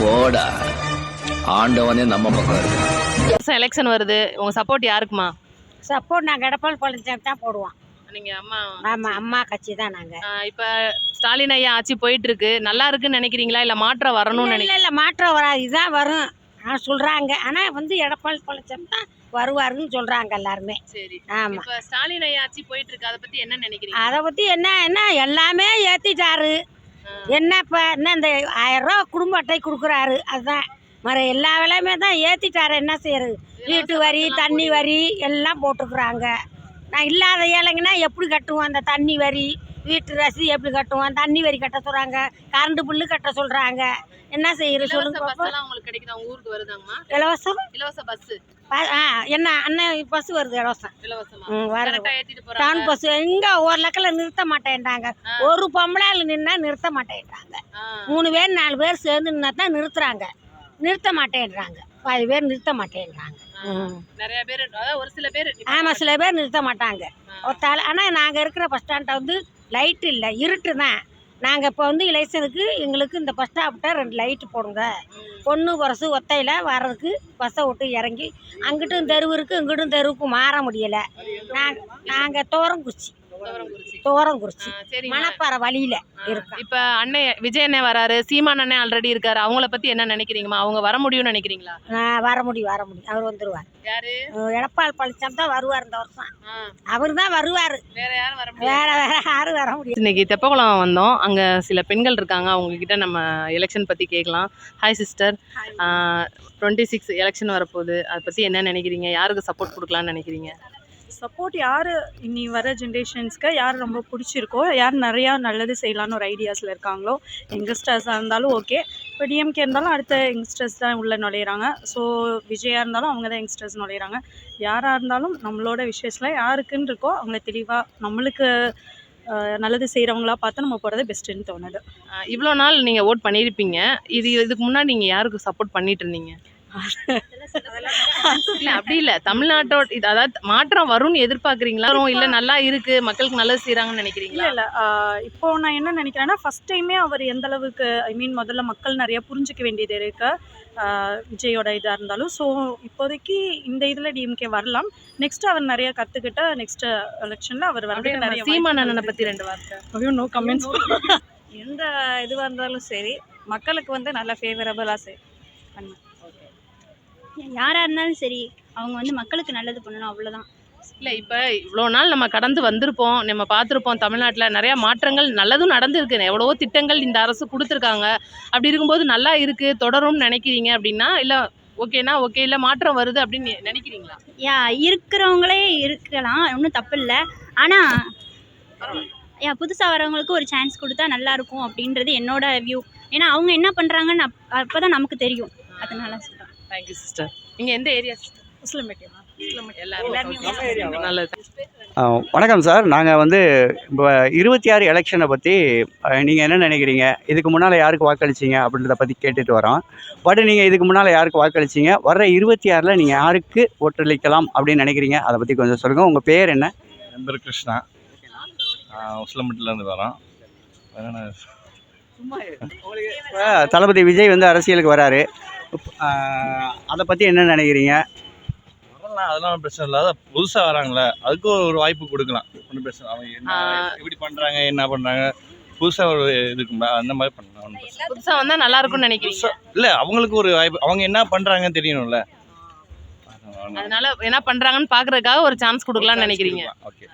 போடா, ஆண்டவனே நம்ம பக்கம் இருக்கு. எலெக்ஷன் வருது, உங்க சப்போர்ட் யாருக்குமா? சப்போர்ட் நாங்கள் எடப்பாடி பழனிசாமி தான் போடுவோம். நீங்க அம்மா ஆமாம், அம்மா கட்சி தான் நாங்கள். இப்ப ஸ்டாலின் ஐயா ஆட்சி போயிட்டு இருக்கு, நல்லா இருக்குன்னு நினைக்கிறீங்களா இல்ல மாற்றம் வரணும்னு இல்லை இல்லை மாற்றம் வராது, இதுதான் வரும் சொல்கிறாங்க. ஆனால் வந்து எடப்பாடி பழனிசாமி தான் வருவாருன்னு சொல்கிறாங்க எல்லாருமே. சரி. ஆமாம். இப்ப ஸ்டாலின் ஐயா ஆட்சி போயிட்டு இருக்கு, அதை பத்தி என்ன நினைக்கிறீங்க? அதை பற்றி என்ன எல்லாமே ஏற்றிட்டாரு. என்ன இப்போ என்ன இந்த 1000 ரூபா குடும்ப அட்டை கொடுக்குறாரு, அதுதான் மறு எல்லா விலையுமே தான் ஏற்றிட்டாரு. என்ன செய்யறது, வீட்டு வரி தண்ணி வரி எல்லாம் போட்டுக்கிறாங்க. நான் இல்லாத ஏழைங்கன்னா எப்படி கட்டுவோம்? அந்த தண்ணி வரி வீட்டு ரசீது எப்படி கட்டுவோம்? தண்ணி வரி கட்ட சொல்கிறாங்க, கரண்ட் பில்லு கட்ட சொல்கிறாங்க. என்ன செய்யறது சொல்லுங்க பாப்போம். உங்களுக்கு கிடைக்குதா? உங்க ஊருக்கு வருதாங்கம்மா இலவசம்? இலவச பஸ் என்ன அண்ணன் பஸ் வருது இலவசம். இலவசமா வருது. கரெக்டா ஏத்திட்டு போறாங்க. டவுன் பஸ் எங்கே ஒரு லக்கில் நிறுத்த மாட்டேன்றாங்க. ஒரு பொம்பளால் நின்னா நிறுத்த மாட்டேன்றாங்க. 3 பேர் 4 பேர் சேர்ந்து நின்னா தான் நிறுத்துறாங்க. நிறுத்த மாட்டேன்றாங்க. 10 பேர் நிறுத்த மாட்டேன்றாங்க. நிறைய பேர், அதாவது ஒரு சில பேர். ஆமாம், சில பேர் நிறுத்த மாட்டாங்க. ஆனால் நாங்கள் இருக்கிற பஸ் ஸ்டாண்டை வந்து லைட்டு இல்லை, இருட்டு தான். நாங்கள் இப்போ வந்து எலெக்ஷனுக்கு எங்களுக்கு இந்த பஸ் ஸ்டாப்கிட்ட 2 லைட்டு போடுங்க. பொண்ணு பரசு ஒத்தையில் வர்றதுக்கு பஸ்ஸை விட்டு இறங்கி அங்கிட்டும் தெருவு இருக்குது, இங்கிட்டும் தெருவுக்கு மாற முடியலை. நாங்கள் தோரங்குறிச்சி மணப்பாறை வழியில் இருக்கோம். இப்போ அண்ணன் விஜய் அண்ணன் வராரு, சீமான் அண்ணன் ஆல்ரெடி இருக்காரு, அவங்கள பற்றி என்ன நினைக்கிறீங்கம்மா? அவங்க வர முடியும்னு நினைக்கிறீங்களா? வர முடியும். அவர் வந்துடுவார். யாரு? எடப்பாடி பழனிசாமி தான் வருவார் இந்த வருஷம். அவர் தான் வருவார். வேற யாரும் வர முடியாது. வேற யாரும் வர முடியாது. இன்னைக்கு தெப்பக்குளம் வந்தோம், அங்கே சில பெண்கள் இருக்காங்க, அவங்க கிட்ட நம்ம எலெக்ஷன் பற்றி கேட்கலாம். ஹாய் சிஸ்டர், 26 எலெக்ஷன் வரப்போகுது, அதை பற்றி என்ன நினைக்கிறீங்க? யாருக்கு சப்போர்ட் கொடுக்கலான்னு நினைக்கிறீங்க? சப்போர்ட் யார் இனி வர ஜென்ரேஷன்ஸ்க்கு யார் ரொம்ப பிடிச்சிருக்கோ, யார் நிறையா நல்லது செய்யலான்னு ஒரு ஐடியாஸில் இருக்காங்களோ, யங்ஸ்டர்ஸாக இருந்தாலும் ஓகே. இப்போ டிஎம்கே இருந்தாலும் அடுத்த யங்ஸ்டர்ஸ் தான் உள்ளே நுழையிறாங்க. ஸோ விஜயாக இருந்தாலும் அவங்க தான் யங்ஸ்டர்ஸ் நுழையிறாங்க. யாராக இருந்தாலும் நம்மளோட விஷயத்தில் யாருக்குன்னு இருக்கோ அவங்கள தெளிவாக நம்மளுக்கு நல்லது செய்கிறவங்களா பார்த்து நம்ம போகிறது பெஸ்ட்டுன்னு தோணுது. இவ்வளோ நாள் நீங்கள் ஓட் பண்ணியிருப்பீங்க, இதுக்கு முன்னாடி நீங்கள் யாருக்கு சப்போர்ட் பண்ணிட்டு இருந்தீங்க? இல்லை அப்படி இல்லை, தமிழ்நாட்டோட இது அதாவது மாற்றம் வரும்னு எதிர்பார்க்குறீங்களா, இல்லை நல்லா இருக்கு மக்களுக்கு நல்லது செய்கிறாங்கன்னு நினைக்கிறீங்களா? இல்லை இப்போ நான் என்ன நினைக்கிறேன்னா, ஃபஸ்ட் டைமே அவர் எந்த அளவுக்கு முதல்ல மக்கள் நிறைய புரிஞ்சிக்க வேண்டியது இருக்கு விஜயோட இதாக இருந்தாலும். ஸோ இப்போதைக்கு இந்த இதில் டிஎம்கே வரலாம். நெக்ஸ்ட் அவர் நிறைய கற்றுக்கிட்ட நெக்ஸ்ட் எலெக்ஷனில் அவர் வந்து நிறைய. சீமான் அண்ணனை பற்றி 2 வார்த்தை. ஐயோ, நோ கமெண்ட்ஸ். எந்த இதுவாக இருந்தாலும் சரி, மக்களுக்கு வந்து நல்லா ஃபேவரபுளாக பண்ணுவேன். யாராக இருந்தாலும் சரி, அவங்க வந்து மக்களுக்கு நல்லது பண்ணணும், அவ்வளோதான். இல்லை இப்போ இவ்வளோ நாள் நம்ம கடந்து வந்திருப்போம், நம்ம பார்த்துருப்போம், தமிழ்நாட்டில் நிறையா மாற்றங்கள் நல்லதும் நடந்துருக்கு, எவ்வளவோ திட்டங்கள் இந்த அரசு கொடுத்துருக்காங்க. அப்படி இருக்கும்போது நல்லா இருக்குது தொடரும்னு நினைக்கிறீங்க அப்படின்னா, இல்லை ஓகேனா ஓகே, இல்லை மாற்றம் வருது அப்படின்னு நினைக்கிறீங்களா? இருக்கிறவங்களே இருக்கலாம், ஒன்றும் தப்பு இல்லை. ஆனால் புதுசாக வரவங்களுக்கு ஒரு சான்ஸ் கொடுத்தா நல்லாயிருக்கும் அப்படின்றது என்னோட வியூ. ஏன்னா அவங்க என்ன பண்ணுறாங்கன்னு அப்போ தான் நமக்கு தெரியும். அதனால சொல்கிறேன். Thank you sister. நீங்கள் எந்த ஏரியா சிஸ்டர்? முஸ்லிம் நல்லது. வணக்கம் சார், நாங்கள் வந்து இப்போ 26 எலெக்ஷனை பற்றி நீங்கள் என்ன நினைக்கிறீங்க? இதுக்கு முன்னால் யாருக்கு வாக்களிச்சிங்க அப்படின்றத பற்றி கேட்டுட்டு வரோம். பட் நீங்கள் இதுக்கு முன்னால் யாருக்கு வாக்களிச்சிங்க, வர்ற 26ல் நீங்கள் யாருக்கு ஓட்டளிக்கலாம் அப்படின்னு நினைக்கிறீங்க? அதை பற்றி கொஞ்சம் சொல்லுங்கள். உங்கள் பேர் என்ன? என் பேர் கிருஷ்ணா, முஸ்லிம்லேருந்து வரோம். தளபதி விஜய் வந்து அரசியலுக்கு வராரு, அதை பற்றி என்ன நினைக்கிறீங்க? வரலாம், அதெல்லாம் பிரச்சனை இல்லை. அதான் புதுசாக வராங்களே, அதுக்கு ஒரு வாய்ப்பு கொடுக்கலாம், ஒன்றும் பிரச்சனை. அவங்க என்ன எப்படி பண்ணுறாங்க, என்ன பண்ணுறாங்க, புதுசாக ஒரு இதுக்கு அந்த மாதிரி பண்ணலாம். புதுசாக வந்தால் நல்லா இருக்கும்னு நினைக்கிறீங்க? இல்லை, அவங்களுக்கு ஒரு வாய்ப்பு, அவங்க என்ன பண்ணுறாங்கன்னு தெரியணும்ல, அதனால என்ன பண்ணுறாங்கன்னு பார்க்குறதுக்காக ஒரு சான்ஸ் கொடுக்கலாம்னு நினைக்கிறீங்க? ஓகே.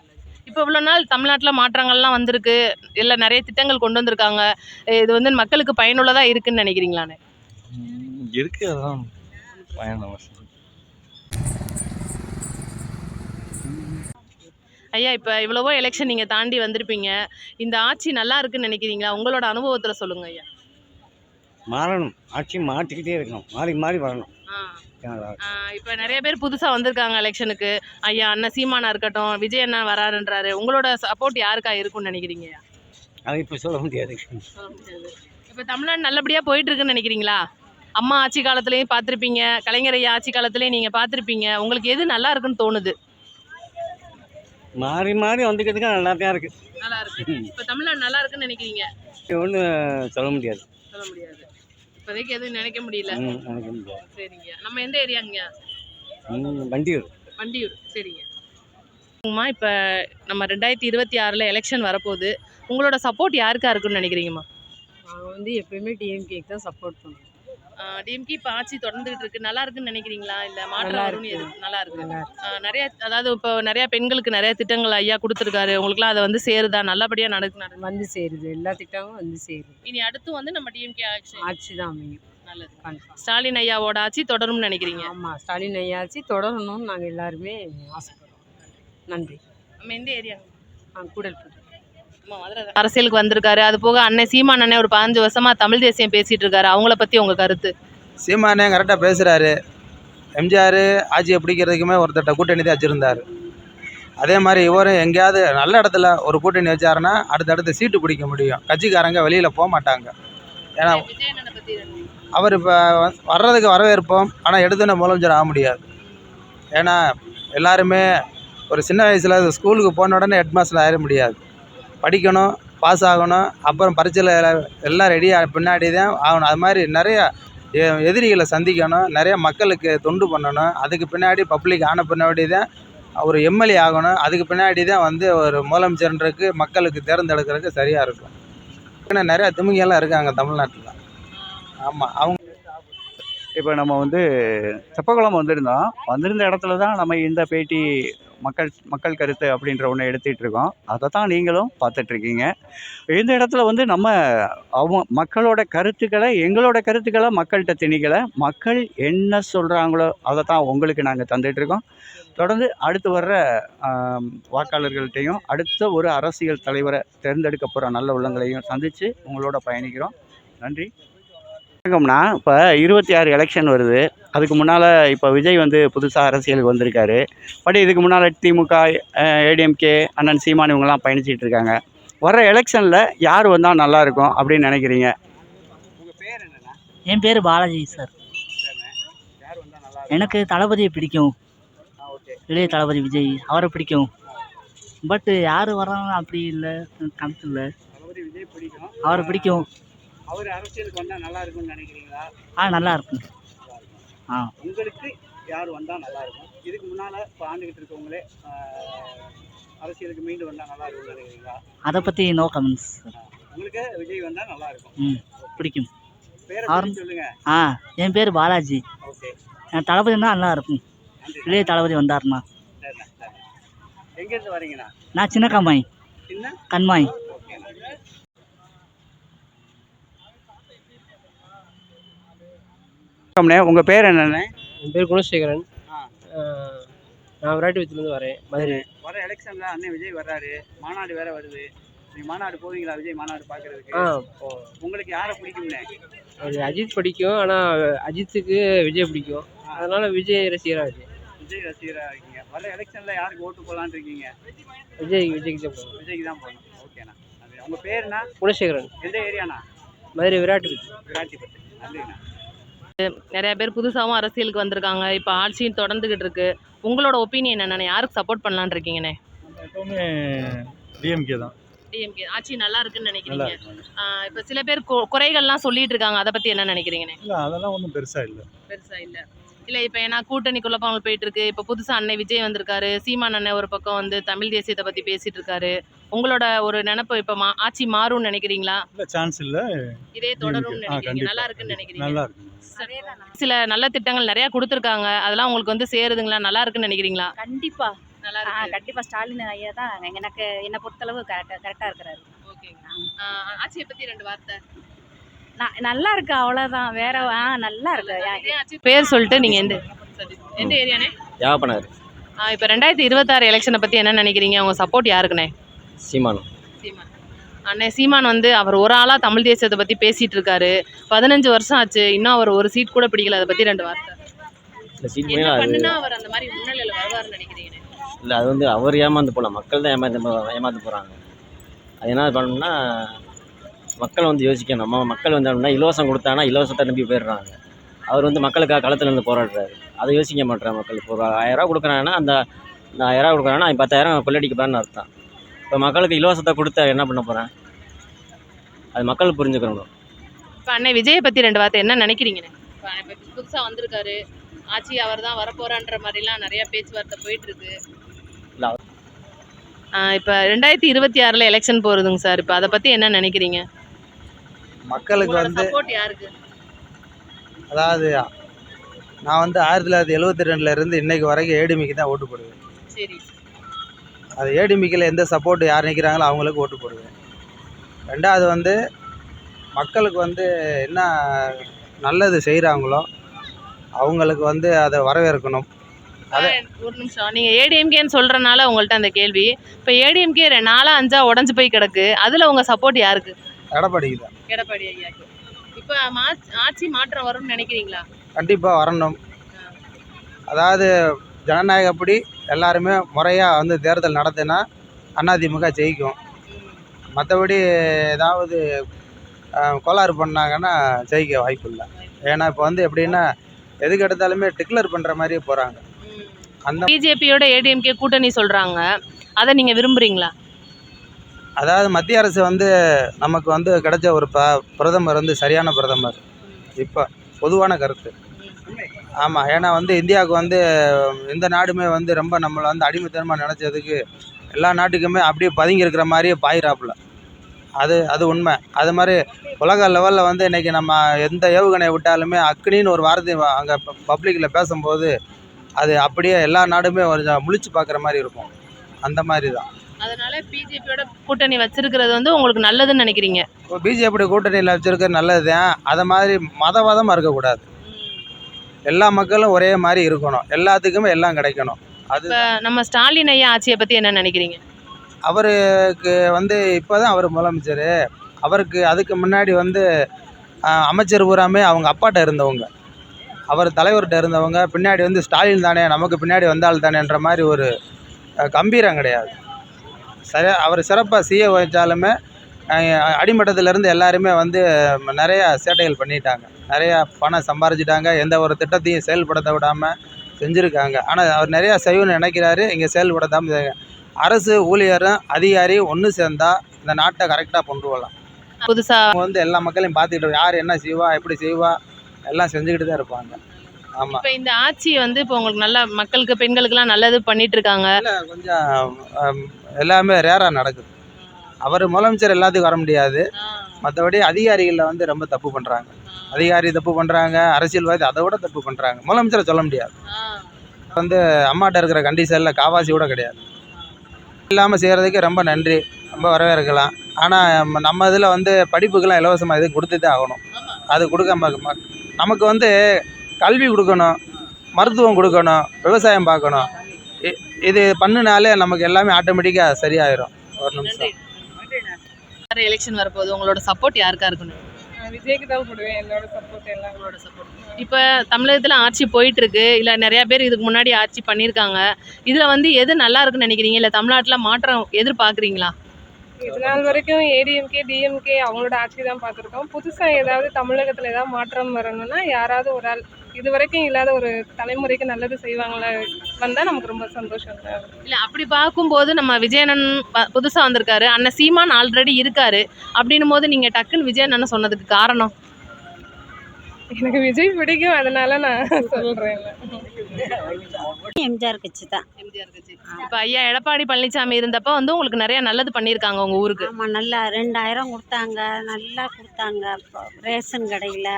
இப்போ இவ்வளோ நாள் தமிழ்நாட்டில் மாற்றங்கள்லாம் வந்திருக்கு, இல்லை நிறைய திட்டங்கள் கொண்டு வந்திருக்காங்க, இது வந்து மக்களுக்கு பயனுள்ளதாக இருக்குன்னு நினைக்கிறீங்களான்னு? இருக்குது, அதான் பயணம். ஐயா, இப்போ இவ்வளவோ எலெக்ஷன் நீங்கள் தாண்டி வந்திருப்பீங்க, இந்த ஆட்சி நல்லா இருக்குன்னு நினைக்கிறீங்களா? உங்களோட அனுபவத்தில் சொல்லுங்கள் ஐயா. மாறணும், ஆட்சி மாற்றிக்கிட்டே இருக்கணும், மாறி மாறி வரணும். இப்போ நிறைய பேர் புதுசாக வந்திருக்காங்க எலெக்ஷனுக்கு. ஐயா அண்ணன் சீமானா இருக்கட்டும், விஜய் அண்ணா வராருன்றாரு, உங்களோட சப்போர்ட் யாருக்கா இருக்குன்னு நினைக்கிறீங்க? அது இப்போ சொல்ல முடியாது. இப்போ தமிழ்நாடு நல்லபடியாக போயிட்டு இருக்குன்னு நினைக்கிறீங்களா? அம்மா ஆட்சி காலத்துலேயும் பார்த்துருப்பீங்க, கலைஞர் ஐயா ஆட்சி காலத்துலேயும் நீங்கள் பார்த்துருப்பீங்க, உங்களுக்கு எது நல்லா இருக்குன்னு தோணுது? மாறி மாறி வந்துக்கிறதுக்கு நல்லா தான் இருக்குது. நல்லா இருக்கு. இப்போ தமிழ்நாடு நல்லா இருக்குன்னு நினைக்கிறீங்க? ஒன்றும் சொல்ல முடியாது. சொல்ல முடியாது. இப்போதைக்கு எதுவும் நினைக்க முடியல. நினைக்க முடியாது. சரிங்க. நம்ம எந்த ஏரியாங்க? வண்டியூர். வண்டியூர். சரிங்க. இப்போ நம்ம 2026 எலெக்ஷன் வரப்போகுது. உங்களோட சப்போர்ட் யாருக்கா இருக்குன்னு நினைக்கிறீங்கம்மா? நான் வந்து எப்பயுமே டிஎம்கேக்கு தான் சப்போர்ட் பண்ணுவேன். டிஎம்கே இப்போ ஆட்சி தொடர்ந்துகிட்டு இருக்கு. நல்லா இருக்குன்னு நினைக்கிறீங்களா? இல்லை மாற்றம் நல்லா வரும்னு இருக்கு. நல்லா இருக்கு. நல்லா இருக்கு. நிறைய அதாவது இப்போ நிறைய பெண்களுக்கு நிறைய திட்டங்கள் ஐயா கொடுத்துருக்காரு. உங்களுக்குலாம் அதை வந்து சேருதா? நல்லபடியாக நடக்கு. வந்து சேருது, எல்லா திட்டமும் வந்து சேருது. இனி அடுத்து வந்து நம்ம டிஎம்கே ஆட்சி ஆட்சி தான் அமையும். நல்லது. கண்டிப்பா. ஸ்டாலின் ஐயாவோட ஆட்சி தொடரும்னு நினைக்கிறீங்க? ஆமாம், ஸ்டாலின் ஐயாச்சி தொடரணும்னு நாங்கள் எல்லாருமே ஆசைப்படுறோம். நன்றி. நம்ம எந்த ஏரியா? கூடல்பட்டு. அரசியலுக்கு வந்திருக்காரு. அது போக அண்ணன் சீமான் அண்ணன் ஒரு 15 வருஷமா தமிழ் தேசியம் பேசிட்டு இருக்காரு. அவங்கள பத்தி உங்க கருத்து? சீமானே கரெக்டாக பேசுகிறாரு. எம்ஜிஆர் ஆட்சியை பிடிக்கிறதுக்குமே ஒருத்தட்ட கூட்டணி தான் வச்சுருந்தார். அதே மாதிரி இவரும் எங்கேயாவது நல்ல இடத்துல ஒரு கூட்டணி வச்சாருன்னா அடுத்தடுத்து சீட்டு பிடிக்க முடியும். கட்சிக்காரங்க வெளியில் போக மாட்டாங்க. ஏன்னா அவர் இப்போ வர்றதுக்கு வரவேற்போம், ஆனால் எடுத்துன முதலமைச்சர் ஆக முடியாது. ஏன்னா எல்லாருமே ஒரு சின்ன வயசில் ஸ்கூலுக்கு போன உடனே ஹெட்மாஸ்டர் ஆகிட முடியாது. படிக்கணும், பாஸ் ஆகணும், அப்புறம் பரீட்சையில் எல்லாம் ரெடியாக பின்னாடி தான் ஆகணும். அது மாதிரி நிறைய எதிரிகளை சந்திக்கணும், நிறைய மக்களுக்கு தொண்டு பண்ணணும். அதுக்கு பின்னாடி பப்ளிக் ஆன பின்னாடி தான் ஒரு எம்எல்ஏ ஆகணும். அதுக்கு பின்னாடி தான் வந்து ஒரு முதலமைச்சர்ன்றதுக்கு மக்களுக்கு தேர்ந்தெடுக்கிறதுக்கு சரியாக இருக்கும். ஏன்னா நிறையா திமுகெல்லாம் இருக்காங்க தமிழ்நாட்டில். ஆமாம், அவங்க இப்போ நம்ம வந்து தெப்பக்குளம் வந்திருந்த இடத்துல தான் நம்ம இந்த பேட்டி மக்கள் கருத்து அப்படின்ற ஒன்று எடுத்துகிட்டு இருக்கோம். அதை தான் நீங்களும் பார்த்துட்ருக்கீங்க. இந்த இடத்துல வந்து நம்ம மக்களோட கருத்துக்களை எங்களோட கருத்துக்களை மக்கள்கிட்ட திணிக்கலை. மக்கள் என்ன சொல்கிறாங்களோ அதை தான் உங்களுக்கு நாங்கள் தந்துகிட்ருக்கோம். தொடர்ந்து அடுத்து வர்ற வாக்காளர்கள்ட்டையும் அடுத்த ஒரு அரசியல் தலைவரை தேர்ந்தெடுக்க போகிற நல்ல உள்ளங்களையும் சந்தித்து உங்களோட பயணிக்கிறோம். நன்றி. வணக்கம்ண்ணா. இப்போ 26 எலெக்ஷன் வருது. அதுக்கு முன்னால் இப்போ விஜய் வந்து புதுசாக அரசியலுக்கு வந்திருக்காரு. பட் இதுக்கு முன்னால் திமுக, ஏடிஎம்கே, அண்ணன் சீமான் இவங்கெல்லாம் பயணிச்சிட்டு இருக்காங்க. வர்ற எலெக்ஷனில் யார் வந்தால் நல்லாயிருக்கும் அப்படின்னு நினைக்கிறீங்க? உங்கள் பேர் என்னென்னா? என் பேர் பாலாஜி சார். யார் வந்தால் நல்லா? எனக்கு தளபதியை பிடிக்கும். ஓகே. இளைய தளபதி விஜய் அவரை பிடிக்கும். பட் யார் வர்றாங்க அப்படி இல்லை, கணக்கு இல்லை. தளபதி விஜய் பிடிக்கும், அவரை பிடிக்கும். அவர் அரசியலுக்கு வந்தால் நல்லா இருக்கும்னு நினைக்கிறீங்களா? நல்லா இருக்கும். உங்களுக்கு யார் வந்தால் நல்லா இருக்கும்? இதுக்கு முன்னால் இப்போ ஆண்டுகிட்டு இருக்கவங்களே அரசியலுக்கு மீண்டு வந்தால் நல்லா இருக்கும்னு நினைக்கிறீங்களா? அதை பற்றி நோ கமெண்ட்ஸ். உங்களுக்கு விஜய் வந்தால் நல்லா இருக்கும். பிடிக்கும். பேரை சொல்லுங்க. என் பேர் பாலாஜி. ஓகே. என் தளபதி தான் நல்லா இருக்கும். இளைய தளபதி வந்தாருண்ணா. சரிண்ணா, சரி. எங்கேருந்து வரீங்கண்ணா? நான் சின்ன கண்மாய். சின்ன கண்மாய். உங்கள் பேர் என்னென்ன? என் பேர் குணசேகரன். நான் விராட்டிபுரத்துலேருந்து வரேன், மதுரை. வர எலெக்ஷனில் அண்ணன் விஜய் வர்றாரு, மாநாடு வேறு வருது. நீங்கள் மாநாடு போவீங்களா? விஜய் மாநாடு பார்க்குறதுக்கு? உங்களுக்கு யாரை பிடிக்கும்னே? அஜித் பிடிக்கும், ஆனால் அஜித்துக்கு விஜய் பிடிக்கும். அதனால் விஜய் ரசிகராக இருக்கு. விஜய் ரசிகராக இருக்கீங்க. வர எலெக்ஷனில் யாருக்கு ஓட்டு போடலான்னு இருக்கீங்க? விஜய்க்கு தான் போகணும். விஜய்க்கு தான் போகணும். ஓகேண்ணா. உங்கள் பேருண்ணா? குணசேகரன். எந்த ஏரியாண்ணா? மதுரை விராட்டிபுரம். விராட்டிபுரம். நன்றிண்ணா. நிறைய பேர் புதுசாகவும் அரசியலுக்கு வந்திருக்காங்க. இப்போ ஆட்சியும் தொடர்ந்துகிட்டு இருக்கு. உங்களோட ஒப்பீனியன் என்னென்ன? யாருக்கு சப்போர்ட் பண்ணலான்னு இருக்கீங்கண்ணே? எப்பவுமே டிஎம்கே தான். டிஎம்கே ஆட்சி நல்லா இருக்குன்னு நினைக்கிறீங்க? இப்போ சில பேர் குறைகள்லாம் சொல்லிட்டு இருக்காங்க. அதை பற்றி என்ன நினைக்கிறீங்கண்ணே? இல்லை, அதெல்லாம் ஒன்றும் பெருசாக இல்லை. இல்லை இப்போ ஏன்னா கூட்டணி குழப்பங்கள் போயிட்டு இருக்கு. இப்போ புதுசாக அண்ணன் விஜய் வந்திருக்காரு. சீமான் அண்ணன் ஒரு பக்கம் வந்து தமிழ் தேசியத்தை பற்றி பேசிட்டு இருக்காரு. உங்களோட ஒரு நினைப்பு இப்போ ஆட்சி மாறும்னு நினைக்கிறீங்களா? இல்லை, சான்ஸ் இல்லை. இதே தொடரும்னு நினைக்கிறீங்க? நல்லா இருக்குன்னு நினைக்கிறீங்க? நல்லா இருக்கு. சில நல்ல திட்டங்கள் நிறைய கொடுத்துருக்காங்க. அதெல்லாம் உங்களுக்கு வந்து சேருதுங்களா? நல்லா இருக்குன்னு நினைக்கிறீங்களா? கண்டிப்பா நல்லா இருக்கு. கண்டிப்பா ஸ்டாலின் ஐயா தான் எனக்கு என்னை பொறுத்தளவு கரெக்டா இருக்கிறாரு. ஓகேங்க. ஆட்சியை பற்றி 2 வார்த்தை. நல்லா இருக்கு, அவ்வளவுதான். வேற நல்லா இருக்கு. பேர் சொல்லிட்டு நீங்க எந்த ஏரியானே? யாப்பனார். இப்போ 2026 எலெக்ஷனை பத்தி என்ன நினைக்கிறீங்க? உங்க சப்போர்ட் யாருக்குண்ணே? சீமான். அண்ணே சீமான் வந்து அவர் ஒரு ஆளா தமிழ் தேசியத்தை பத்தி பேசிட்டு இருக்காரு. 15 வருஷம் ஆச்சு, இன்னும் அவர் ஒரு சீட் கூட பிடிக்கல. அதை பத்தி 2 வார்த்தை. என்ன பண்ணுனா அவர் அந்த மாதிரி முன்னிலையில வருவாருன்னு நினைக்கிறீங்க? இல்லை, அது வந்து அவர் ஏமாந்து போகலாம், மக்கள் தான் ஏமாந்து போகிறாங்க. அது என்ன பண்ணணும்னா மக்கள் வந்து யோசிக்கணும். நம்ம மக்கள் வந்து அப்படின்னா இலவசம் கொடுத்தாங்கன்னா இலவசத்தை நம்பி போயிடுறாங்க. அவர் வந்து மக்களுக்காக களத்தில் இருந்து போராடுறாரு. அதை யோசிக்க மாட்டேறாங்க மக்கள். இப்போ ஒரு 1000 கொடுக்குறாங்கன்னா அந்த 1000 கொடுக்குறாங்கன்னா 10,000 கொள்ளடிக்க போகிறான்னு அர்த்தம். இப்போ மக்களுக்கு இலவசத்தை கொடுத்தா என்ன பண்ண போகிறேன்? அது மக்கள் புரிஞ்சுக்கணும். இப்போ அண்ணே விஜயை பற்றி 2 வார்த்தை என்ன நினைக்கிறீங்கண்ணே? இப்போ புதுசாக வந்திருக்காரு, ஆட்சி அவர் தான் வரப்போறான்ற மாதிரிலாம் நிறைய பேச்சுவார்த்தை போயிட்டு இருக்கு. இல்ல, இப்போ 2026 எலெக்ஷன் போகிறதுங்க சார். இப்போ அதை பற்றி என்ன நினைக்கிறீங்க? மக்களுக்கு வந்து சப்போர்ட் யாருக்கு? அதாவது நான் வந்து 1972 இருந்து இன்னைக்கு வரைக்கும் ஏடிமிக்கு தான் ஓட்டு போடுவேன். சரி. அது ஏடிமிக்கில் எந்த சப்போர்ட் யார் நிற்கிறாங்களோ அவங்களுக்கு ஓட்டு போடுவேன். ரெண்டாவது வந்து மக்களுக்கு வந்து என்ன நல்லது செய்கிறாங்களோ அவங்களுக்கு வந்து அதை வரவேற்கணும். ஒரு நிமிஷம், நீங்கள் ஏடிஎம்கேன்னு சொல்கிறனால உங்கள்கிட்ட அந்த கேள்வி. இப்போ ஏடிஎம்கே 4-5 உடஞ்சி போய் கிடக்கு, அதில் உங்கள் சப்போர்ட் யாருக்கு? எடப்பாடிக்கு தான். எடப்பாடி ஐயாக்கு. இப்போ ஆட்சி மாற்றம் வரும்னு நினைக்கிறீங்களா? கண்டிப்பாக வரணும். அதாவது ஜனநாயகப்படி எல்லாருமே முறையாக வந்து தேர்தல் நடத்தினா அதிமுக ஜெயிக்கும். மற்றபடி ஏதாவது கோளாறு பண்ணாங்கன்னா ஜெயிக்க வாய்ப்பு இல்லை. ஏன்னா இப்போ வந்து எப்படின்னா எதுக்கு எடுத்தாலுமே டிக்ளர் பண்ணுற மாதிரியே போகிறாங்க. அந்த பிஜேபியோட ஏடிஎம்கே கூட்டணி சொல்கிறாங்க, அதை நீங்கள் விரும்புகிறீங்களா? அதாவது மத்திய அரசு வந்து நமக்கு வந்து கிடைச்ச ஒரு பிரதமர் வந்து சரியான பிரதமர். இப்போ பொதுவான கருத்து. ஆமாம். ஏன்னா வந்து இந்தியாவுக்கு வந்து எந்த நாடுமே வந்து ரொம்ப நம்மளை வந்து அடிமைத்தனமாக நினச்சதுக்கு எல்லா நாட்டுக்குமே அப்படியே பதுங்கி இருக்கிற மாதிரியே பாயிறாப்புல. அது உண்மை. அது மாதிரி உலக லெவலில் வந்து இன்றைக்கி நம்ம எந்த ஏவுகணையை விட்டாலுமே அக்னின்னு ஒரு வார்த்தை அங்கே பப்ளிக்கில் பேசும்போது அது அப்படியே எல்லா நாடுமே கொஞ்சம் முழிச்சு பார்க்குற மாதிரி இருக்கும். அந்த மாதிரி தான். அதனால பிஜேபியோட கூட்டணி வச்சிருக்கிறது வந்து உங்களுக்கு நல்லதுன்னு நினைக்கிறீங்க? இப்போ பிஜேபி கூட்டணியில் வச்சுருக்கிறது நல்லது தான். அதை மாதிரி மதவாதமாக இருக்கக்கூடாது. எல்லா மக்களும் ஒரே மாதிரி இருக்கணும், எல்லாத்துக்குமே எல்லாம் கிடைக்கணும். அது இப்போ நம்ம ஸ்டாலின் ஐயா ஆட்சியை பற்றி என்ன நினைக்கிறீங்க? அவருக்கு வந்து இப்போ தான் அவர் முதலமைச்சர். அவருக்கு அதுக்கு முன்னாடி வந்து அமைச்சர் பூராமே அவங்க அப்பாட்ட இருந்தவங்க, அவர் தலைவர்கிட்ட இருந்தவங்க. பின்னாடி வந்து ஸ்டாலின் தானே நமக்கு பின்னாடி வந்தால் தானேன்ற மாதிரி ஒரு கம்பீரம் கிடையாது. அவர் சிறப்பாக செய்ய வச்சாலுமே அடிமட்டத்திலேருந்து எல்லாருமே வந்து நிறையா சேட்டைகள் பண்ணிட்டாங்க, நிறையா பணம் சம்பாரிச்சிட்டாங்க, எந்த ஒரு திட்டத்தையும் செயல்படுத்த விடாமல் செஞ்சுருக்காங்க. ஆனால் அவர் நிறையா செய்யணும்னு நினைக்கிறாரு, இங்கே செயல்படுத்தாமல். அரசு ஊழியரும் அதிகாரி ஒன்று சேர்ந்தால் இந்த நாட்டை கரெக்டாக கொண்டு வரலாம். புதுசாக வந்து எல்லா மக்களையும் பார்த்துக்கிட்டு யார் என்ன செய்வா எப்படி செய்வா எல்லாம் செஞ்சுக்கிட்டு தான் இருப்பாங்க. ஆமாம். இப்போ இந்த ஆட்சி வந்து இப்போ உங்களுக்கு நல்ல மக்களுக்கு பெண்களுக்கெல்லாம் நல்லது பண்ணிட்டு இருக்காங்க. கொஞ்சம் எல்லாமே ரேராக நடக்குது. அவர் முதலமைச்சர் எல்லாத்துக்கும் வர முடியாது. மற்றபடி அதிகாரிகளில் வந்து ரொம்ப தப்பு பண்ணுறாங்க. அதிகாரி தப்பு பண்ணுறாங்க, அரசியல்வாதி அதை விட தப்பு பண்ணுறாங்க. முதலமைச்சரை சொல்ல முடியாது. வந்து அம்மாட்ட இருக்கிற கண்டிஷனில் காவாசி கூட கிடையாது. இல்லாமல் செய்கிறதுக்கு ரொம்ப நன்றி, ரொம்ப வரவேற்கலாம். ஆனால் நம்ம இதில் வந்து படிப்புக்கெல்லாம் இலவசமாக எதுவும் கொடுத்து தான் ஆகணும். அது கொடுக்காம நமக்கு வந்து கல்வி கொடுக்கணும், மருத்துவம் கொடுக்கணும், விவசாயம் பார்க்கணும். இது பண்ணினாலே நமக்கு எல்லாமே ஆட்டோமேட்டிக்காக சரியாயிடும். ஒரு நிமிஷம். எலெக்ஷன் வரப்போகுது, உங்களோட சப்போர்ட் யாருக்கா இருக்கணும்? விஜய்க்கு தான் போடுவேன். என்னோட சப்போர்ட் எல்லாம் உங்களோட சப்போர்ட். இப்போ தமிழகத்தில் ஆட்சி போயிட்டு இருக்கு, இல்லை நிறையா பேர் இதுக்கு முன்னாடி ஆட்சி பண்ணியிருக்காங்க. இதில் வந்து எது நல்லா இருக்குன்னு நினைக்கிறீங்க, இல்லை தமிழ்நாட்டில் மாற்றம் எதிர்பார்க்குறீங்களா? இது நாள் வரைக்கும் ஏடிஎம்கே டிஎம்கே அவங்களோட ஆட்சி தான் பார்த்துருக்கோம். புதுசாக ஏதாவது தமிழகத்தில் ஏதாவது மாற்றம் வரணும்னா யாராவது ஒரு ஆள் இது வரைக்கும் இல்லாத ஒரு தலைமுறைக்கு நல்லது செய்வாங்களா வந்தால் நமக்கு ரொம்ப சந்தோஷம் தான். இல்லை அப்படி பார்க்கும்போது நம்ம விஜயண்ணன் புதுசாக வந்திருக்காரு, அண்ணன் சீமான் ஆல்ரெடி இருக்காரு. அப்படின்னும் போது நீங்கள் டக்குன்னு விஜயண்ணன் சொன்னதுக்கு காரணம்? எனக்கு விஜய் பிடிக்கும், அதனால நான் சொல்கிறேன். எம்ஜிஆர் கட்சி தான். எம்ஜிஆர் கட்சி. இப்போ ஐயா எடப்பாடி பழனிசாமி இருந்தப்போ வந்து உங்களுக்கு நிறைய நல்லது பண்ணியிருக்காங்க உங்கள் ஊருக்கு. ஆமாம், நல்லா 2000 கொடுத்தாங்க, நல்லா கொடுத்தாங்க. ரேஷன் கடையில்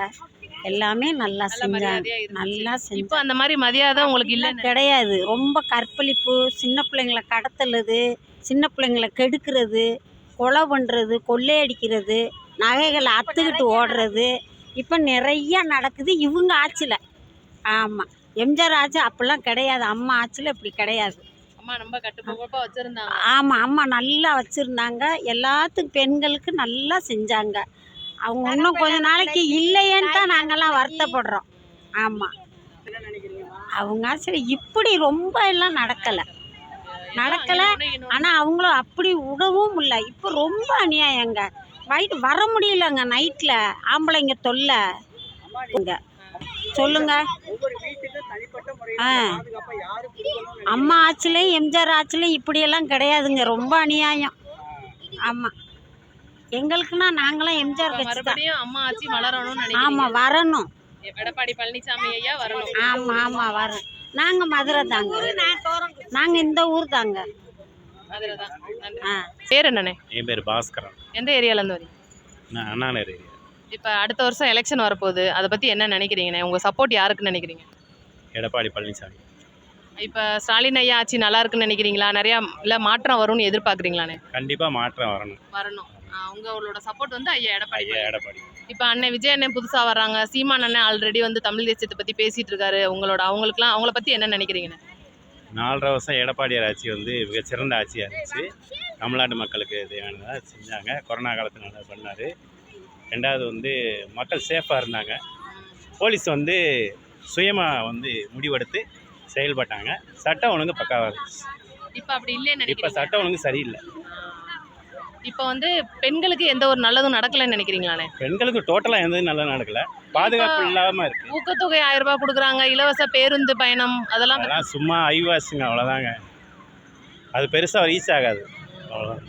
எல்லாமே நல்லா செஞ்சாங்க, நல்லா இப்போ செஞ்சாங்க. அந்த மாதிரி மரியாதை உங்களுக்கு இல்லை? கிடையாது. ரொம்ப கற்பழிப்பு, சின்ன பிள்ளைங்களை கடத்துறது, சின்ன பிள்ளைங்களை கெடுக்கிறது, கொலை பண்ணுறது, கொள்ளையடிக்கிறது, நகைகளை அத்துக்கிட்டு ஓடுறது இப்போ நிறையா நடக்குது இவங்க ஆட்சியில். ஆமாம், எம்ஜிஆர் ஆட்சி அப்படிலாம் கிடையாது. அம்மா ஆட்சியில் இப்படி கிடையாது. அம்மா ரொம்ப கட்டுக்கோப்பாக வச்சுருந்தாங்க. ஆமாம், அம்மா நல்லா வச்சுருந்தாங்க. எல்லாத்துக்கும் பெண்களுக்கு நல்லா செஞ்சாங்க. அவங்க இன்னும் கொஞ்ச நாளைக்கு இல்லையேன்னு தான் நாங்கள்லாம் வருத்தப்படுறோம். ஆமாம், அவங்க ஆட்சியில் இப்படி ரொம்ப எல்லாம் நடக்கலை. ஆனால் அவங்களும் அப்படி விடவும் இல்லை. இப்போ ரொம்ப அநியாயங்க. வர முடியலங்க நைட்டில் ஆம்பளைங்க தொல்லை. சொல்லுங்க. அம்மா ஆட்சிலையும் எம்ஜிஆர் ஆட்சிலையும் இப்படியெல்லாம் கிடையாதுங்க, ரொம்ப அநியாயம். ஆமாம். எங்களுக்குன்னா நாங்களும் எம்ஜிஆர் இப்ப கட்சி தான். மறுபடியும் அம்மா ஆட்சி வளரணும்னு ஆமா நினைக்கிறீங்க. வரணும். எடப்பாடி பழனிசாமி ஐயா வரணும். ஆமா ஆமா வரும். நாங்க மதுரை தாங்க. நாங்க இந்த ஊர் தாங்க. அதுலதான். நன்றி. ஆ. பேர் என்னண்ணே? என் பேர் பாஸ்கரன். எந்த ஏரியால இருந்து வரீங்க? நான் அண்ணாநகர் ஏரியா. இப்ப அடுத்த வருஷம் எலெக்ஷன் வரப்போகுது, அதை பத்தி என்ன நினைக்கிறீங்கண்ணே? உங்க சப்போர்ட் யாருக்குன்னு நினைக்கிறீங்க? எடப்பாடி பழனிசாமி. இப்ப ஸ்டாலின் ஐயா ஆட்சி நல்லா இருக்குன்னு நினைக்கிறீங்களா? நிறைய இல்ல மாற்றம் வரும்னு எதிர்பார்க்குறீங்களாண்ணே? கண்டிப்பாக மாற்றம் வரணும். வரணும். உங்களோட சப்போர்ட் வந்து ஐயா எடப்பாடி. ஐயா எடப்பாடி. இப்ப அண்ணன் விஜய் அண்ணன் புதுசா வர்றாங்க, சீமான் அண்ணன் ஆல்ரெடி வந்து தமிழ் தேசியத்தை பத்தி பேசிட்டு இருக்காரு. அவங்களுக்குலாம் அவங்கள பத்தி என்ன நினைக்கிறீங்கண்ணே? 4.5 வருஷம் எடப்பாடியார் ஆட்சி வந்து மிகச்சிறந்த ஆட்சியாக இருந்துச்சு. தமிழ்நாட்டு மக்களுக்கு தேவையானதாக செஞ்சாங்க. கொரோனா காலத்தில் நல்லா பண்ணார். ரெண்டாவது வந்து மக்கள் சேஃபாக இருந்தாங்க. போலீஸ் வந்து சுயமாக வந்து முடிவெடுத்து செயல்பட்டாங்க. சட்டம் ஒழுங்கு பக்காவாக இருந்துச்சு. இப்ப அப்படி இல்லைன்னு இப்போ நினைக்கிறீங்க? சட்டம் ஒழுங்கு சரியில்லை. இப்ப வந்து பெண்களுக்கு எந்த ஒரு நல்லதும் நடக்கலைன்னு நினைக்கிறீங்களாண்ணே? பெண்களுக்கு டோட்டலாக எதுவும் நல்லா நடக்கல. பாதுகாப்பு இல்லாமல் இருக்குது. ஊக்கத்தொகை 1000 ரூபாய் கொடுக்குறாங்க, இலவச பேருந்து பயணம், அதெல்லாம் அதெல்லாம் சும்மா ஐவாசுங்க, அவ்வளோதாங்க. அது பெருசாக ரீச் ஆகாது, அவ்வளோதான்.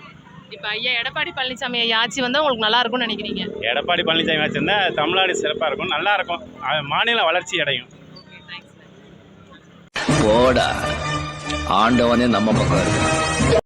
இப்ப ஐயா எடப்பாடி பழனிசாமி ஐயா ஆட்சி வந்தா உங்களுக்கு நல்லா இருக்கும்னு நினைக்கிறீங்க? எடப்பாடி பழனிசாமி வச்சிருந்தா தமிழ்நாடு சிறப்பாக இருக்கும், நல்லா இருக்கும், மாநிலம் வளர்ச்சி அடையும். போடா, ஆண்டவனே நம்ம பக்கம் இருக்கு.